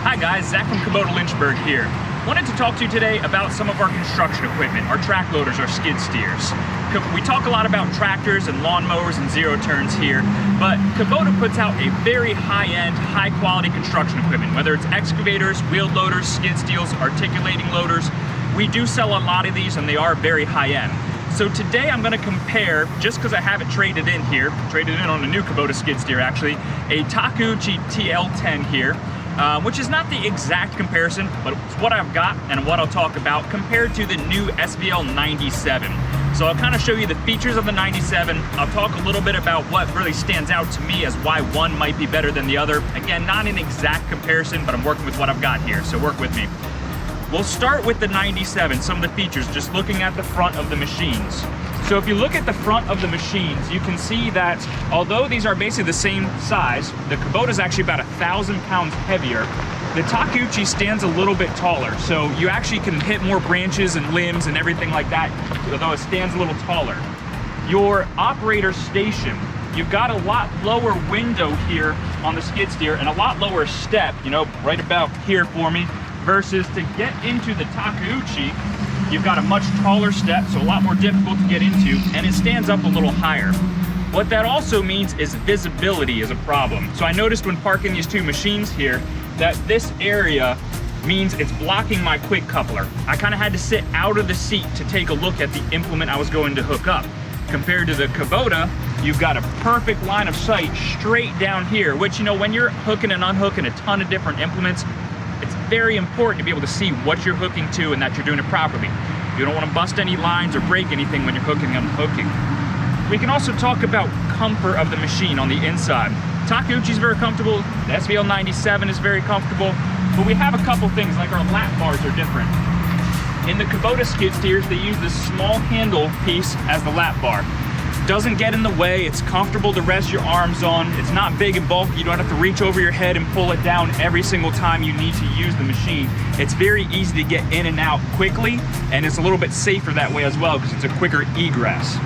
Hi guys, Zach from Kubota Lynchburg here. Wanted to talk to you today about some of our construction equipment, our track loaders, our skid steers. We talk a lot about tractors and lawnmowers and zero turns here, but Kubota puts out a very high-end, high-quality construction equipment, whether it's excavators, wheeled loaders, skid steels, articulating loaders. We do sell a lot of these and they are very high-end. So today I'm going to compare, just because I have it traded in here, traded in on a new Kubota skid steer actually, a Takeuchi TL10 here. Which is not the exact comparison, but it's what I've got and what I'll talk about compared to the new SVL-97. So I'll kind of show you the features of the 97. I'll talk a little bit about what really stands out to me as why one might be better than the other. Again, not an exact comparison, but I'm working with what I've got here, so work with me. We'll start with the 97, some of the features, just looking at the front of the machines. So if you look at the front of the machines, you can see that although these are basically the same size, the Kubota is actually about 1,000 pounds heavier. The Takeuchi stands a little bit taller, so you actually can hit more branches and limbs and everything like that, although it stands a little taller. Your operator station, you've got a lot lower window here on the skid steer and a lot lower step, you know, right about here for me, versus to get into the Takeuchi, you've got a much taller step, so a lot more difficult to get into, and it stands up a little higher. What that also means is visibility is a problem. So I noticed when parking these two machines here that this area means it's blocking my quick coupler. I kind of had to sit out of the seat to take a look at the implement I was going to hook up. Compared to the Kubota, you've got a perfect line of sight straight down here, which, you know, when you're hooking and unhooking a ton of different implements, it's very important to be able to see what you're hooking to and that you're doing it properly. You don't want to bust any lines or break anything when you're hooking and unhooking. We can also talk about comfort of the machine on the inside. Takeuchi is very comfortable, the SVL-97 is very comfortable, but we have a couple things like our lap bars are different. In the Kubota skid steers, they use this small handle piece as the lap bar. Doesn't get in the way, it's comfortable to rest your arms on, it's not big and bulky, you don't have to reach over your head and pull it down every single time you need to use the machine. It's very easy to get in and out quickly, and it's a little bit safer that way as well because it's a quicker egress.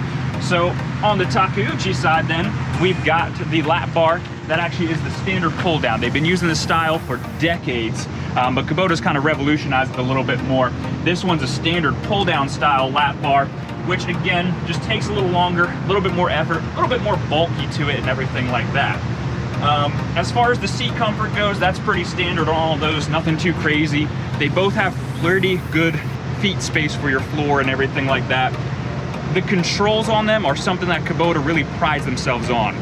So on the Takeuchi side then, we've got the lap bar that actually is the standard pull down. They've been using this style for decades, but Kubota's kind of revolutionized it a little bit more. This one's a standard pull down style lap bar, which again, just takes a little longer, a little bit more effort, a little bit more bulky to it and everything like that. As far as the seat comfort goes, that's pretty standard on all of those, nothing too crazy. They both have pretty good feet space for your floor and everything like that. The controls on them are something that Kubota really prides themselves on.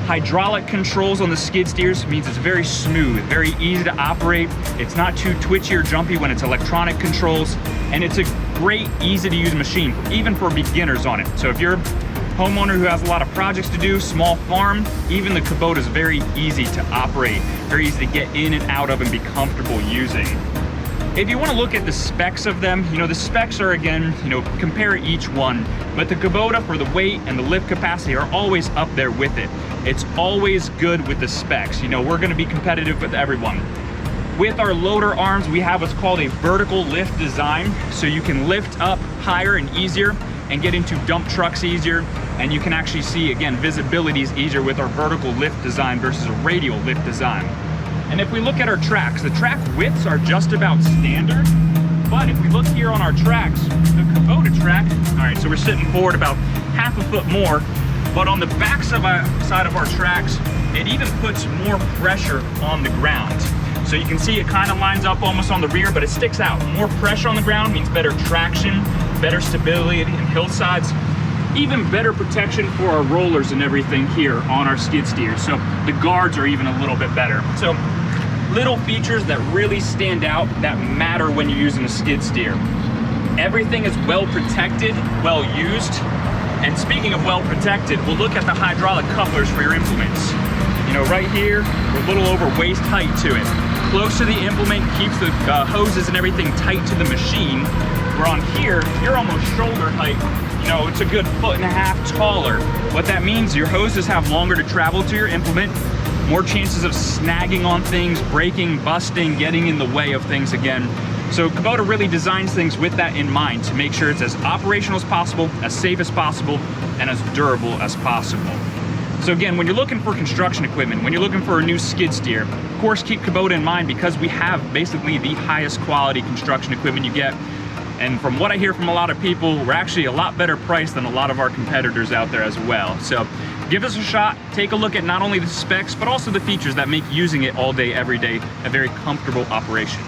Hydraulic controls on the skid steers means it's very smooth, very easy to operate. It's not too twitchy or jumpy when it's electronic controls, and it's a great, easy to use machine, even for beginners on it. So if you're a homeowner who has a lot of projects to do, small farm, even the Kubota is very easy to operate, very easy to get in and out of and be comfortable using. If you want to look at the specs of them, you know, the specs are, again, you know, compare each one, but the Kubota for the weight and the lift capacity are always up there with it. It's always good with the specs. You know, we're going to be competitive with everyone. With our loader arms, we have what's called a vertical lift design, so you can lift up higher and easier and get into dump trucks easier, and you can actually see, again, visibility is easier with our vertical lift design versus a radial lift design. And if we look at our tracks, the track widths are just about standard, but if we look here on our tracks, the Kubota track, all right, so we're sitting forward about half a foot more, but on the back side of our tracks, it even puts more pressure on the ground. So you can see it kind of lines up almost on the rear, but it sticks out. More pressure on the ground means better traction, better stability in hillsides, even better protection for our rollers and everything here on our skid steers. So the guards are even a little bit better. So little features that really stand out that matter when you're using a skid steer. Everything is well protected, well used. And speaking of well protected, we'll look at the hydraulic couplers for your implements. You know, right here, we're a little over waist height to it. Close to the implement, keeps the hoses and everything tight to the machine. Where on here, you're almost shoulder height. You know, it's a good 1.5 feet taller. What that means, your hoses have longer to travel to your implement, more chances of snagging on things, breaking, busting, getting in the way of things again. So Kubota really designs things with that in mind to make sure it's as operational as possible, as safe as possible, and as durable as possible. So again, when you're looking for construction equipment, when you're looking for a new skid steer, of course keep Kubota in mind, because we have basically the highest quality construction equipment you get. And from what I hear from a lot of people, we're actually a lot better priced than a lot of our competitors out there as well. So give us a shot, take a look at not only the specs, but also the features that make using it all day, every day, a very comfortable operation.